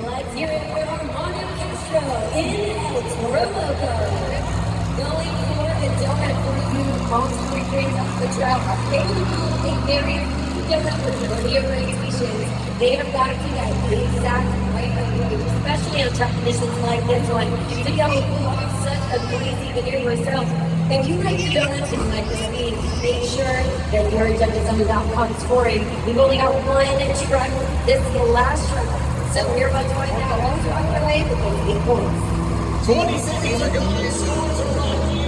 Let's hear it for Armando Castro in El Toro Loco. Going for a donut for you, most recreates off the track. Available in very different majority of stations. They have got to that exact right away, especially on tough conditions like this one. To go off such a crazy video yourself. If you like the donuts and like the speed, make sure that your agenda's.com scoring. We've only got one truck. This is the last truck. So we're about to find out who's on the way with those 8 points. 20 seconds ago, scores are on